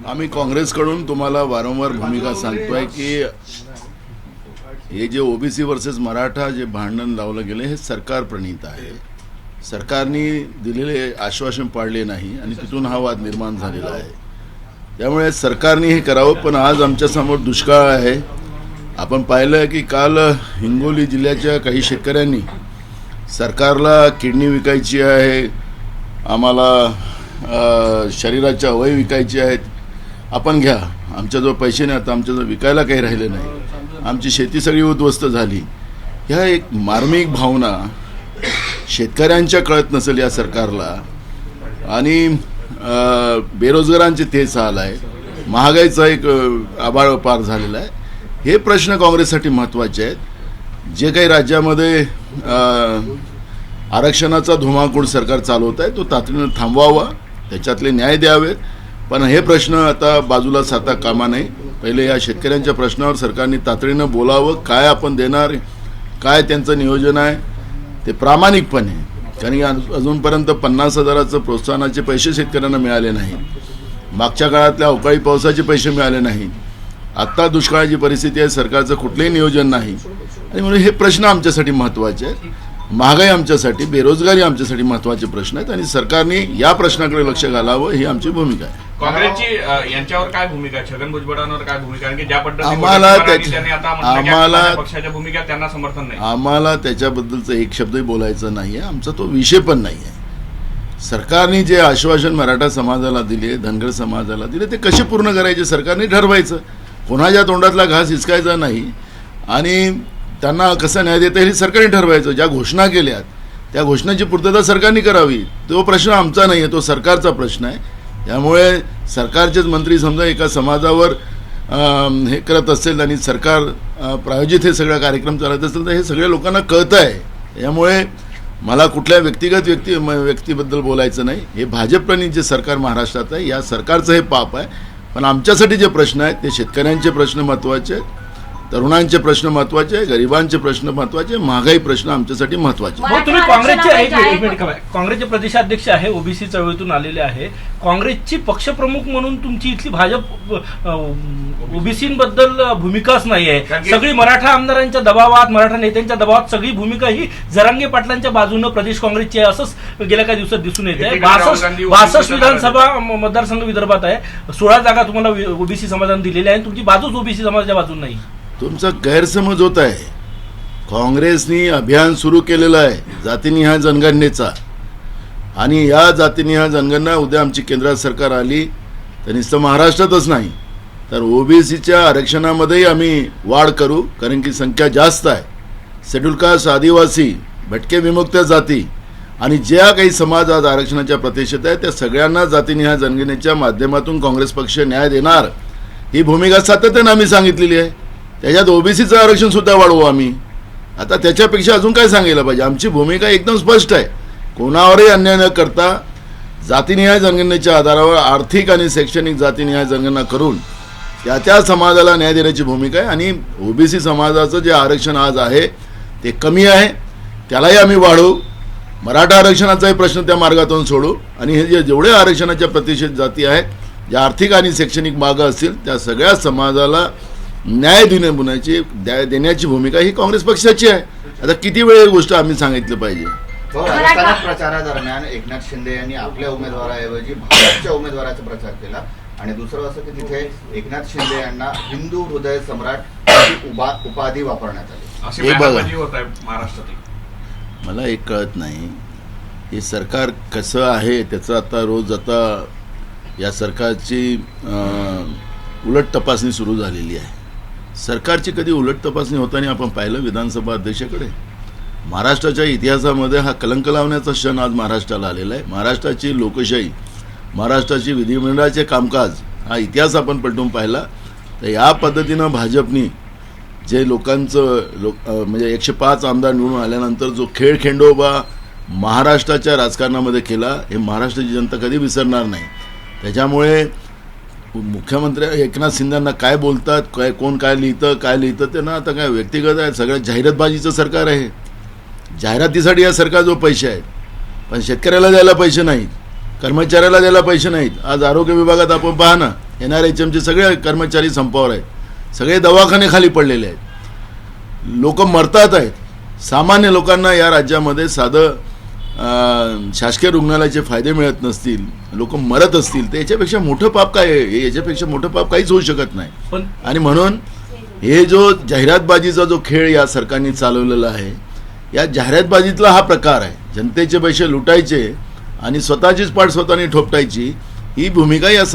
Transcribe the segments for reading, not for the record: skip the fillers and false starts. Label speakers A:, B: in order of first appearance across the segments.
A: आम्ही काँग्रेसकडून तुम्हाला वारंवार भूमिका सांगतोय की हे जे ओबीसी वर्सेस मराठा जे भांडण लावलं गेले हे सरकार प्रणीत आहे. सरकारने दिलेले आश्वासन पाळले नाही आणि तिथून हा वाद निर्माण झालेला आहे. त्यामुळे सरकारने हे करावं. पण आज आमच्यासमोर दुष्काळ आहे. आपण पाहिलं की काल हिंगोली जिल्ह्याच्या काही शेतकऱ्यांनी सरकारला किडनी विकायची आहे, आम्हाला शरीराच्या अवयव विकायचे आहेत, आपण घ्या, आमच्याजवळ पैसे नाही, आता आमच्याजवळ विकायला काही राहिले नाही, आमची शेती सगळी उद्ध्वस्त झाली. ह्या एक मार्मिक भावना शेतकऱ्यांच्या कळत नसेल या सरकारला. आणि बेरोजगारांचे तेच हाल आहे, महागाईचा एक आभाळ पार झालेला आहे. हे प्रश्न काँग्रेससाठी महत्त्वाचे आहेत. जे काही राज्यामध्ये आरक्षणाचा धुमाकूळ सरकार चालवत आहे तो तातडीनं थांबवावा, त्याच्यातले न्याय द्यावेत. पण हे प्रश्न आता बाजूला साधता कामा नये. पहिले या शेतकऱ्यांच्या प्रश्नावर सरकारने तातडीनं बोलावं. काय आपण देणार, काय त्यांचं नियोजन आहे ते प्रामाणिकपणे. कारण अजूनपर्यंत 50,000चं प्रोत्साहनाचे पैसे शेतकऱ्यांना मिळाले नाहीत. मागच्या काळातल्या अवकाळी पावसाचे पैसे मिळाले नाहीत. आत्ता दुष्काळाची परिस्थिती आहे, सरकारचं कुठलंही नियोजन नाही. आणि म्हणून हे प्रश्न आमच्यासाठी महत्त्वाचे आहेत. महागाई आमच्यासाठी, बेरोजगारी आमच्यासाठी महत्त्वाचे प्रश्न आहेत आणि सरकारने या प्रश्नाकडे लक्ष घालावं ही आमची भूमिका आहे.
B: काँग्रेसची यांच्यावर काय भूमिका आहे, छगन भुजबळांवर काय भूमिका आहे की ज्या पद्धतीने पक्षाच्या भूमिका त्यांना समर्थन नाही.
A: आम्हाला त्याच्याबद्दलचं एक शब्दही बोलायचं नाही आहे. आमचा तो विषय पण नाही आहे. सरकारने जे आश्वासन मराठा समाजाला दिले, धनगर समाजाला दिले, ते कसे पूर्ण करायचे सरकारने ठरवायचं. कोणाच्या तोंडातला घास हिसकायचा नाही आणि त्यांना कसा न्याय देता येईल सरकारने ठरवायचं. ज्या घोषणा केल्यात त्या घोषणाची पूर्तता सरकारने करावी. तो प्रश्न आमचा नाही आहे, तो सरकारचा प्रश्न आहे. त्यामुळे सरकारचेच मंत्री समजा एका समाजावर हे करत असेल आणि सरकार प्रायोजित हे सगळा कार्यक्रम चालत असेल तर हे सगळ्या लोकांना कळतं आहे. त्यामुळे मला कुठल्या व्यक्तीबद्दल बोलायचं नाही. हे भाजपने जे सरकार महाराष्ट्रात आहे या सरकारचं हे पाप आहे. पण आमच्यासाठी जे प्रश्न आहेत ते शेतकऱ्यांचे प्रश्न महत्त्वाचे आहेत, तरुणांचे प्रश्न महत्त्वाचे आहे, गरिबांचे प्रश्न महत्त्वाचे, महागाई प्रश्न आमच्यासाठी महत्त्वाचे.
C: तुम्ही काँग्रेसचे प्रदेशाध्यक्ष आहे, ओबीसी चळवळीतून आलेले आहे. काँग्रेसची पक्षप्रमुख म्हणून तुमची इथली भाजप ओबीसींबद्दल भूमिकाच नाही आहे. सगळी मराठा आमदारांच्या दबावात, मराठा नेत्यांच्या दबावात सगळी भूमिका ही जरांगे पाटलांच्या बाजूनं प्रदेश काँग्रेसची आहे असंच गेल्या काही दिवसात दिसून येत आहे. 62 विधानसभा मतदारसंघ विदर्भात आहे. 16 जागा तुम्हाला ओबीसी समाजाने दिलेल्या आहे. तुमची बाजूच ओबीसी समाजाच्या बाजून नाही.
A: तुमचा गैरसमज होत आहे. काँग्रेसनी अभियान सुरू केलेलं आहे जातीनिहाय जनगणनेचा आणि या जातीनिहाय जनगणना उद्या आमची केंद्रात सरकार आली तर नुसतं महाराष्ट्रातच नाही तर ओबीसीच्या आरक्षणामध्येही आम्ही वाढ करू. कारण की संख्या जास्त आहे. शेड्यूल कास्ट, आदिवासी, भटके विमुक्त जाती आणि ज्या काही समाज आज आरक्षणाच्या प्रतीक्षेत आहे त्या सगळ्यांना जातीनिहाय जनगणनेच्या माध्यमातून काँग्रेस पक्ष न्याय देणार ही भूमिका सातत्याने आम्ही सांगितलेली आहे. त्याच्यात ओबीसीचं आरक्षण सुद्धा वाढवू आम्ही. आता त्याच्यापेक्षा अजून काय सांगायला पाहिजे. आमची भूमिका एकदम स्पष्ट आहे. कोणावरही अन्याय न करता जातीनिहाय जनगणनेच्या आधारावर आर्थिक आणि शैक्षणिक जातीनिहाय जनगणना करून त्या समाजाला न्याय देण्याची भूमिका आहे. आणि ओबीसी समाजाचं जे आरक्षण आज आहे ते कमी आहे, त्यालाही आम्ही वाढवू. मराठा आरक्षणाचाही प्रश्न त्या मार्गातून सोडू आणि हे जेवढे आरक्षणाच्या प्रतिष्ठित जाती आहेत, ज्या आर्थिक आणि शैक्षणिक मागं असतील त्या सगळ्या समाजाला न्याय देण्याची भूमिका ही काँग्रेस पक्षाची आहे. आता किती वेळ ही गोष्ट आम्ही सांगितलं पाहिजे.
D: प्रचारादरम्यान एकनाथ शिंदे यांनी आपल्या उमेदवाराऐवजी भाजपच्या उमेदवाराचा प्रचार केला आणि दुसरं असं की तिथे एकनाथ शिंदे यांना हिंदू हृदय सम्राट ही उपाधी वापरण्यात आली.
A: हे बघा,
B: महाराष्ट्रात
A: मला एक कळत नाही हे सरकार कसं आहे त्याचं. आता रोज आता या सरकारची उलट तपासणी सुरू झालेली आहे. सरकारची कधी उलट तपासणी होताना आपण पाहिलं विधानसभा अध्यक्षाकडे. महाराष्ट्राच्या इतिहासामध्ये हा कलंक लावण्याचा क्षण आज महाराष्ट्राला आलेला आहे. महाराष्ट्राची लोकशाही, महाराष्ट्राची विधिमंडळाचे कामकाज हा इतिहास आपण पलटून पाहिला तर या पद्धतीनं भाजपनी जे म्हणजे 105 आमदार निवडून आल्यानंतर जो खेळखेंडोबा महाराष्ट्राच्या राजकारणामध्ये केला हे महाराष्ट्राची जनता कधी विसरणार नाही. त्याच्यामुळे मुख्यमंत्री एकनाथ शिंदेंना काय बोलतात, कोण काय लिहितं त्यांना आता काय व्यक्तिगत आहे. सगळं जाहिरातबाजीचं सरकार आहे. जाहिरातीसाठी या सरकारजवळ पैसे आहेत पण शेतकऱ्याला द्यायला पैसे नाहीत, कर्मचाऱ्याला द्यायला पैसे नाहीत. आज आरोग्य विभागात आपण पहा ना, NRHMचे सगळे कर्मचारी संपावर आहेत, सगळे दवाखाने खाली पडलेले आहेत, लोक मरतात आहेत. सामान्य लोकांना या राज्यामध्ये साधं शासकीय रुग्णालयाचे फायदे मिळत नसतील, लोक मरत असतील, तर याच्यापेक्षा मोठं पाप काय आहे? याच्यापेक्षा मोठं पाप काहीच होऊ शकत नाही.
C: पण
A: आणि म्हणून हे जो जाहिरातबाजीचा जो खेळ या सरकारने चालवलेला आहे, या जाहिरातबाजीतला हा प्रकार आहे. जनतेचे पैसे लुटायचे आणि स्वतःचीच पाठ स्वतःने ठोपटायची, ही भूमिका या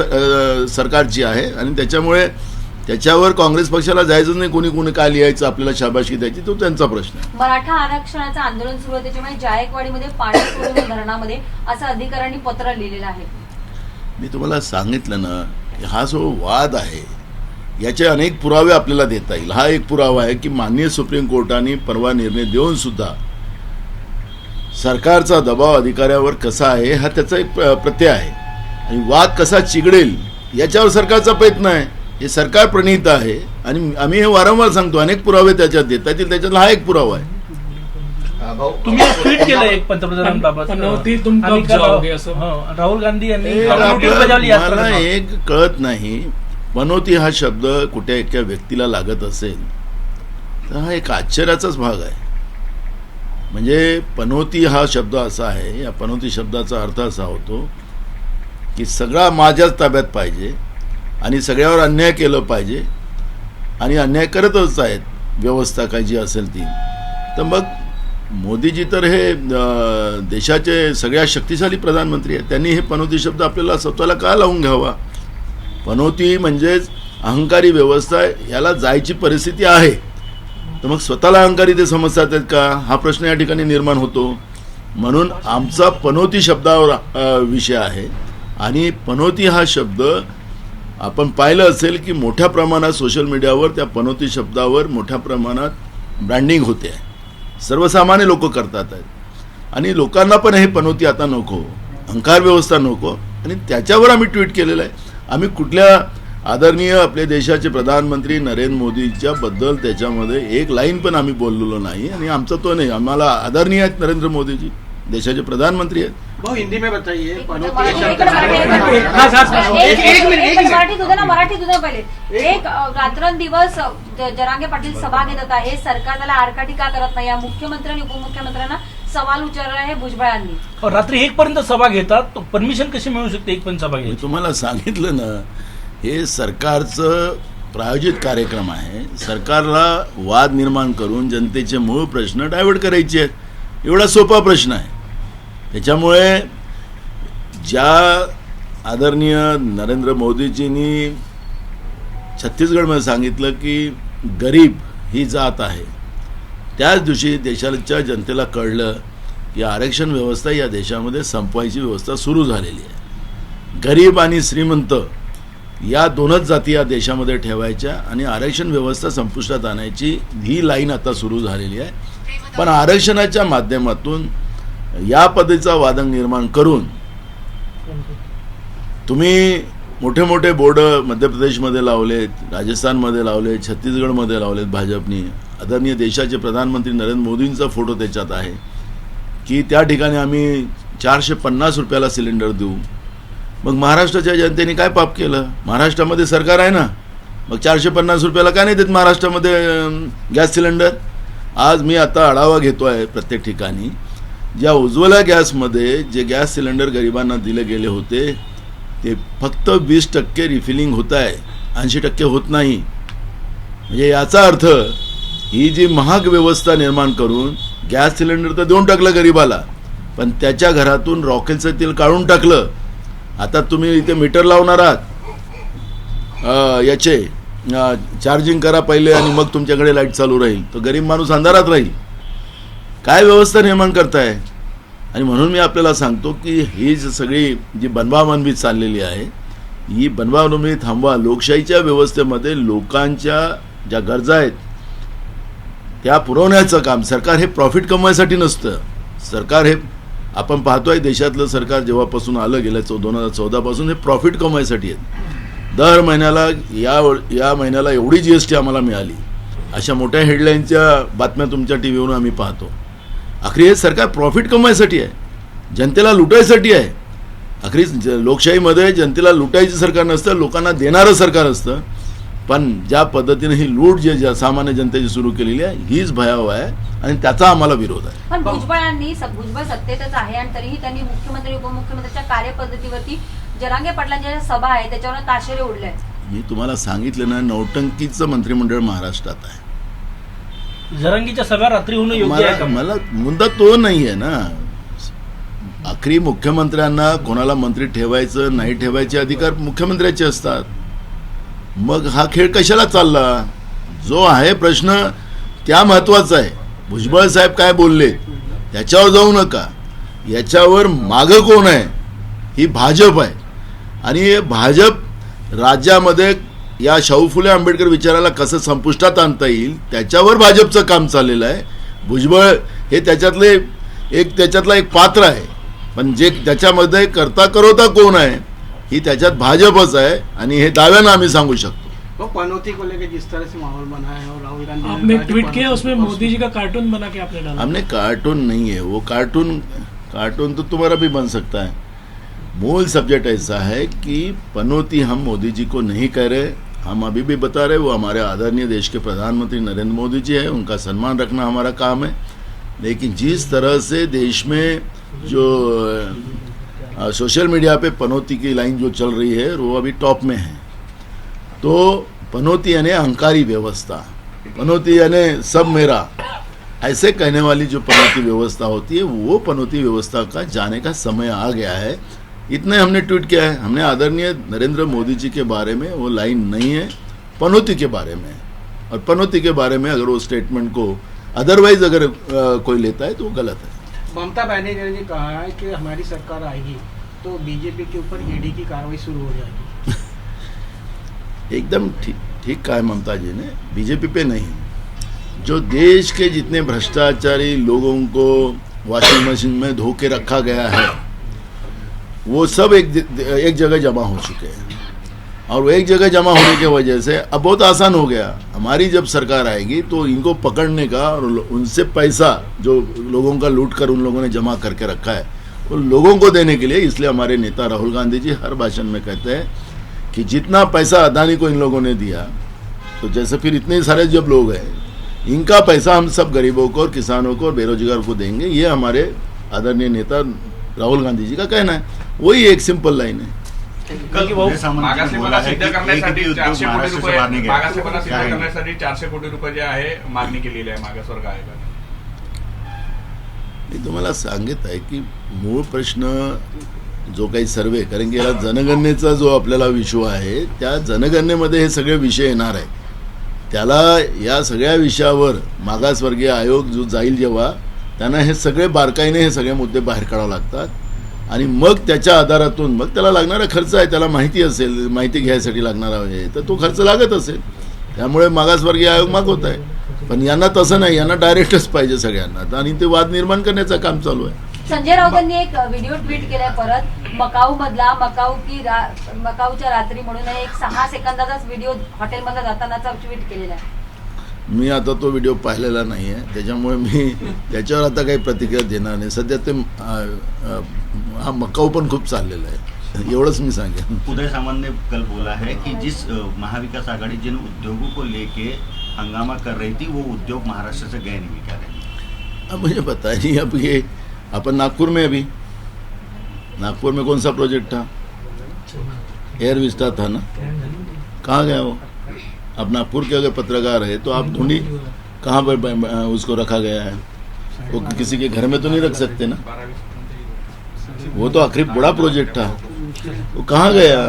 A: सरकारची आहे. आणि त्याच्यामुळे त्याच्यावर काँग्रेस पक्षाला जायचं नाही. कोणी कोणी काय लिहायचं, आपल्याला शाबासकी द्यायची, तो त्यांचा प्रश्न आहे.
E: मराठा आरक्षणाचं आंदोलन सुरू आहे, त्याच्यामुळे जायकवाडीमध्ये पाणी सोडून धरणामध्ये असं अधिकाऱ्यांनी पत्र लिहिलेलं आहे.
A: मी तुम्हाला सांगितलं ना, हा जो वाद आहे याचे अनेक पुरावे आपल्याला देता येईल. हा एक पुरावा आहे की माननीय सुप्रीम कोर्टाने परवा निर्णय देऊन सुद्धा सरकारचा दबाव अधिकाऱ्यावर कसा आहे हा त्याचा एक प्रत्यय आहे. आणि वाद कसा चिघळेल याच्यावर सरकारचा प्रयत्न आहे. हे सरकार प्रणीत आहे आणि आम्ही हे वारंवार सांगतो, अनेक पुरावे त्याच्यात देता येतील, त्याच्यातला हा एक पुरावा आहे.
C: तुम्ही ट्विट केलं एक पंतप्रधानांबाबत,
F: पनौती तुम कब
C: आणि काल
F: जाओगे असं?
C: राहुल गांधी यांनी
A: हे
C: नोटीस
A: आपलं-
C: बजावली
A: मला
C: यात.
A: एक कळत नाही, पनौती हा शब्द कुठे एका व्यक्तीला लागत असेल तर हा एक आश्चर्याचाच भाग आहे. म्हणजे पनौती हा शब्द असा आहे, या पनौती शब्दाचा अर्थ असा होतो की सगळा माझ्याच ताब्यात पाहिजे आणि सगळ्यावर अन्याय केलं पाहिजे आणि अन्याय करतच आहेत व्यवस्था काय जी असेल ती. तर मग मोदीजी तर हे देशाचे सगळ्यात शक्तिशाली प्रधानमंत्री आहेत, त्यांनी हे पनौती शब्द आपल्याला स्वतःला का लावून घ्यावा? पनौती म्हणजेच अहंकारी व्यवस्था, याला जायची परिस्थिती आहे, तर मग स्वतःला अहंकारी ते समजतात आहेत का? हा प्रश्न या ठिकाणी निर्माण होतो. म्हणून आमचा पनौती शब्दावर विषय आहे. आणि पनौती हा शब्द आपण पाहिलं असेल की मोठ्या प्रमाणात सोशल मीडियावर त्या पनौती शब्दावर मोठ्या प्रमाणात ब्रँडिंग होते आहे, सर्वसामान्य लोक करतात आहेत. आणि लोकांना पण हे पनौती आता नको, अहंकार व्यवस्था नको. आणि त्याच्यावर आम्ही ट्विट केलेलं आहे. आम्ही कुठल्या आदरणीय आपल्या देशाचे प्रधानमंत्री नरेंद्र मोदीच्या बद्दल त्याच्यामध्ये एक लाईन पण आम्ही बोललेलो नाही. आणि आमचा तो नाही, आम्हाला आदरणीय आहेत नरेंद्र मोदीजी, देशाचे प्रधानमंत्री आहेत.
F: भाऊ हिंदी में बताइए पनौती
E: मराठी
F: शब्द
E: मराठीत होतं ना, मराठीत होतं पहिले. एक रात्रंदिवस जरांगे पाटील सभा घेत होता, हे सरकार त्याला आरकाठी का करत नाही, या मुख्यमंत्री आणि उपमुख्यमंत्र्यांना सवाल विचारला आहे भुजबळांनी.
C: रात्री 1 पर्यंत सभा घेतात, परमिशन कशी मिळू शकते 1 पर्यंत सभा
A: मी
C: घ्यायची?
A: तुम्हाला सांगितलं ना, हे सरकारचं प्रायोजित कार्यक्रम आहे. सरकारला वाद निर्माण करून जनतेचे मूळ प्रश्न डायव्हर्ट करायचे आहेत, एवढा सोपा प्रश्न आहे. त्याच्यामुळे ज्या आदरणीय नरेंद्र मोदीजींनी छत्तीसगडमध्ये सांगितलं की गरीब ही जात आहे, त्याच दिवशी देशाच्या जनतेला कळलं की आरक्षण व्यवस्था या देशामध्ये संपवायची व्यवस्था सुरू झालेली आहे. गरीब आणि श्रीमंत या दोनच जाती या देशामध्ये ठेवायच्या आणि आरक्षण व्यवस्था संपुष्टात आणायची ही लाईन आता सुरू झालेली आहे. पण आरक्षणाच्या माध्यमातून या पद्धतीचा वादंग निर्माण करून तुम्ही मोठे मोठे बोर्ड मध्य प्रदेशमध्ये लावलेत, राजस्थानमध्ये लावलेत, छत्तीसगडमध्ये लावलेत भाजपनी. आदरणीय देशाचे प्रधानमंत्री नरेंद्र मोदींचा फोटो त्याच्यात आहे की त्या ठिकाणी आम्ही 450 रुपयाला सिलेंडर देऊ. मग महाराष्ट्राच्या जनतेने काय पाप केलं? महाराष्ट्रामध्ये सरकार आहे ना, मग 450 रुपयाला का नाही देत महाराष्ट्रामध्ये गॅस सिलेंडर? आज मी आता आढावा घेतो आहे प्रत्येक ठिकाणी. ज्या उज्ज्वला गॅसमध्ये जे गॅस सिलेंडर गरिबांना दिले गेले होते ते फक्त 20% रिफिलिंग होत आहे, 80% होत नाही. म्हणजे याचा अर्थ ही जी महाग व्यवस्था निर्माण करून गॅस सिलेंडर तर देऊन टाकलं गरिबाला, पण त्याच्या घरातून रॉकेलचं तेल काढून टाकलं. आता तुम्ही इथे मीटर लावणार आहात, याचे चार्जिंग करा पहिले आणि मग तुमच्याकडे लाईट चालू राहील, तर गरीब माणूस अंधारात राहील. काय व्यवस्था निर्माण करताय? आणि म्हणून मी आपल्याला सांगतो की ही सगळी जी बनवाबनवी चाललेली आहे, ही बनवाबनवी थांबवा. लोकशाहीच्या व्यवस्थेमध्ये लोकांच्या ज्या गरजा आहेत त्या पुरवण्याचं काम. सरकार हे प्रॉफिट कमवायसाठी नसतं. सरकार हे आपण पाहतोय देशातलं सरकार जेव्हापासून आलं गेल्या 2014 पासून हे प्रॉफिट कमवायसाठी आहेत. दर महिन्याला या महिन्याला एवढी GST आम्हाला मिळाली, अशा मोठ्या हेडलाईनच्या बातम्या तुमच्या टीव्हीवरून आम्ही पाहतो. आखरी हे सरकार प्रॉफिट कमवायसाठी आहे, जनतेला लुटायसाठी आहे. अखेरीस लोकशाहीमध्ये जनतेला लुटायचं सरकार नसतं, लोकांना देणारं सरकार असतं. पण ज्या पद्धतीने ही लूट जे सामान्य जनतेची सुरू केलेली आहे हीच भयावह आहे आणि त्याचा आम्हाला विरोध आहे.
E: पण भुजबळ सत्तेतच आहे आणि तरीही त्यांनी मुख्यमंत्री उपमुख्यमंत्र्यांच्या कार्यपद्धतीवरती जरांगे पाटलांच्या ज्या सभा आहे त्याच्यावर ताशेरे ओढले आहेत.
A: मी तुम्हाला सांगितलं ना, नौटंकीचं मंत्रिमंडळ महाराष्ट्रात आहे.
C: जरांगीच्या सभा रात्री होणं योग्य आहे का?
A: मला मुद्दा तो नाही आहे ना. आखरी मुख्यमंत्र्यांना कोणाला मंत्री ठेवायचं नाही ठेवायचे अधिकार मुख्यमंत्र्याचे असतात. मग हा खेळ कशाला चालला? जो आहे प्रश्न त्या महत्वाचा आहे. भुजबळ साहेब काय बोलले त्याच्यावर जाऊ नका. याच्यावर मागं कोण आहे? ही भाजप आहे. आणि हे भाजप राज्यामध्ये या शाहू फुले आंबेडकर विचाराला कसं संपुष्टात आणता येईल त्याच्यावर भाजपचं काम चाललेलं आहे. भुजबळ हे त्याच्यातला एक पात्र आहे. पण जे त्याच्यामध्ये करता करोता कोण आहे ही त्याच्यात भाजपच आहे आणि हे दाव्यानं आम्ही सांगू शकतो.
F: वो पनौती को लेकर जिस तरह से माहौल बना है और राहुल गांधी ने
G: आपने
F: कहा कि
G: ट्वीट किया
F: पनौती
G: उसमें
F: को-
G: मोदी जी का कार्टून बना के आपने डाला.
A: हमने कार्टून नहीं है वो. कार्टून तो तुम्हारा भी बन सकता है. मूल सब्जेक्ट ऐसा है कि पनौती हम मोदी जी को नहीं कह रहे. हम अभी भी बता रहे वो हमारे आदरणीय देश के प्रधानमंत्री नरेंद्र मोदी जी है, उनका सम्मान रखना हमारा काम है. लेकिन जिस तरह से देश में जो सोशल मीडिया पे पनौती की लाइन जो चल रही है वो अभी टॉप में है. तो पनौती यानी अहंकारी व्यवस्था, पनौती यानी सब मेरा, ऐसे कहने वाली जो पनौती व्यवस्था होती है वो पनौती व्यवस्था का जाने का समय आ गया है. इतने हमने ट्वीट किया है. हमने आदरणीय नरेंद्र मोदी जी के बारे में वो लाइन नहीं है, पनौती के बारे में. और पनौती के बारे में अगर वो स्टेटमेंट को अदरवाइज अगर कोई लेता है तो वो गलत है.
F: ममता बनर्जी ने कहा है कि हमारी सरकार आएगी तो बीजेपी के ऊपर ईडी की कार्रवाई शुरू हो जाएगी.
A: एकदम ठीक कहा है ममता जी ने. बीजेपी पे नहीं, जो देश के जितने भ्रष्टाचारी लोगों को वॉशिंग मशीन में धो के रखा गया है वो सब एक जगह जमा हो चुके हैं. और वो एक जगह जमा होने की वजह से अब बहुत आसान हो गया. हमारी जब सरकार आएगी तो इनको पकड़ने का और उनसे पैसा जो लोगों का लूट कर उन लोगों ने जमा करके रखा है वो लोगों को देने के लिए. इसलिए हमारे नेता राहुल गांधी जी हर भाषण में कहते हैं कि जितना पैसा अदानी को इन लोगों ने दिया तो जैसे फिर इतने सारे जब लोग हैं इनका पैसा हम सब गरीबों को और किसानों को और बेरोजगार को देंगे. ये हमारे आदरणीय नेता राहुल गांधी जी का कहना है. वही एक सिंपल लाइन है.
B: मागासलेपणा सिद्ध करण्यासाठी 400 कोटी रुपये मागासलेपणा सिद्ध
D: काय?
B: करण्यासाठी 400 कोटी रुपये जे आहे मागणी केलेली आहे मागासवर्ग आयोगाने.
A: मी तुम्हाला सांगत आहे की मूळ प्रश्न जो काही सर्वे, कारण की याला जनगणनेचा जो आपल्याला विषय आहे त्या जनगणनेमध्ये हे सगळे विषय येणार आहे. त्याला या सगळ्या विषयावर मागासवर्गीय आयोग जो जाईल जेव्हा त्यांना हे सगळे बारकाईने हे सगळे मुद्दे बाहेर काढावे लागतात आणि मग त्याच्या आधारातून मग त्याला लागणारा खर्च आहे त्याला माहिती असेल, माहिती घ्यायसाठी लागणारा आहे तर तो खर्च लागत असेल. त्यामुळे मागासवर्गीय आयोग मागवत आहे. पण यांना तसं नाही, यांना डायरेक्टच पाहिजे सगळ्यांना आणि ते वाद निर्माण करण्याचं काम चालू आहे.
E: संजय राऊतांनी एक व्हिडिओ ट्विट केलाय परत मकाऊच्या रात्री म्हणून एक 6 सेकंदाचाच व्हिडिओ हॉटेलमध्ये जातानाचा ट्विट केलेला आहे.
A: मी आता तो व्हिडिओ पाहिलेला नाही आहे त्याच्यामुळे मी त्याच्यावर आता काही प्रतिक्रिया देणार नाही. सध्या ते हा मकाऊ पण खूप चाललेला आहे एवढंच मी सांगेन.
H: उदय सामंत ने कल बोला है कि जिस महाविकास आघाड़ी जिन उद्योगों को लेके हंगामा कर रही थी वो उद्योग महाराष्ट्र से गए नहीं क्या रहे.
A: अब मुझे पता नहीं. अब ये अपन नागपुर में अभी नागपुर में कौन सा प्रोजेक्ट था? एयर विस्टा था ना, कहाँ गया वो? अब नागपुर के अगर पत्रकार है तो आप ढूंढिए कहाँ पर उसको रखा गया है. वो किसी के घर में तो नहीं रख सकते ना. वो तो आखिरी बड़ा प्रोजेक्ट था, वो कहाँ गया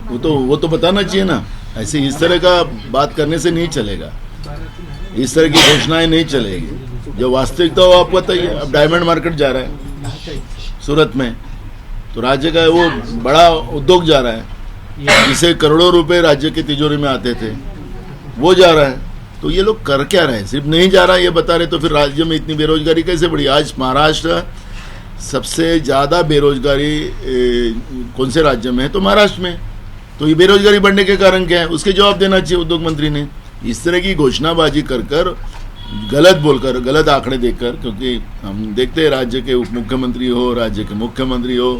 A: वो तो बताना चाहिए ना. ऐसे इस तरह का बात करने से नहीं चलेगा, इस तरह की घोषणाएं नहीं चलेगी. जो वास्तविकता हो आप बताइए. अब डायमंड मार्केट जा रहा है सूरत में तो राज्य का वो बड़ा उद्योग जा रहा है जिसे करोड़ों रुपए राज्य की तिजोरी में आते थे वो जा रहा है. तो ये लोग कर क्या रहे हैं? सिर्फ नहीं जा रहा है ये बता रहे तो फिर राज्य में इतनी बेरोजगारी कैसे बढ़ी? आज महाराष्ट्र सबसे ज़्यादा बेरोजगारी कौन से राज्य में है? तो महाराष्ट्र में. तो ये बेरोजगारी बढ़ने के कारण क्या है उसके जवाब देना चाहिए उद्योग मंत्री ने. इस तरह की घोषणाबाजी कर गलत बोलकर, गलत आंकड़े देकर, क्योंकि हम देखते हैं राज्य के उप मुख्यमंत्री हो, राज्य के मुख्यमंत्री हो,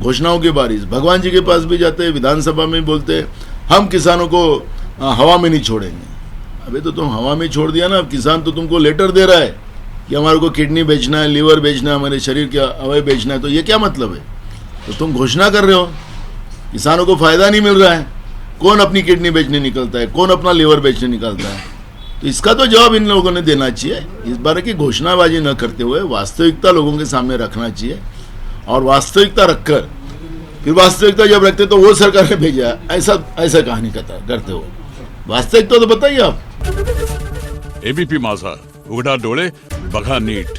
A: घोषणाओं की बारिश। भगवान जी के पास भी जाते हैं, विधानसभा में बोलते हैं हम किसानों को हवा में नहीं छोड़ेंगे। अबे तो तुम हवा में छोड़ दिया ना, अब किसान तो तुमको लेटर दे रहा है कि हमारे को किडनी बेचना है, लीवर बेचना है, हमारे शरीर के अवयव बेचना है, तो ये क्या मतलब है? तो तुम घोषणा कर रहे हो, किसानों को फायदा नहीं मिल रहा है। कौन अपनी किडनी बेचने निकलता है, कौन अपना लीवर बेचने निकलता है? तो इसका तो जवाब इन लोगों ने देना चाहिए। इस बार की घोषणाबाजी न करते हुए वास्तविकता लोगों के सामने रखना चाहिए, और वास्तविकता रखकर फिर वास्तविकता जब रखते तो वो सरकार ने भेजा, ऐसा कहानी करते हो। वास्तविकता तो बताइए आप।
I: एबीपी माझा, उघडा डोळे बघा नीट।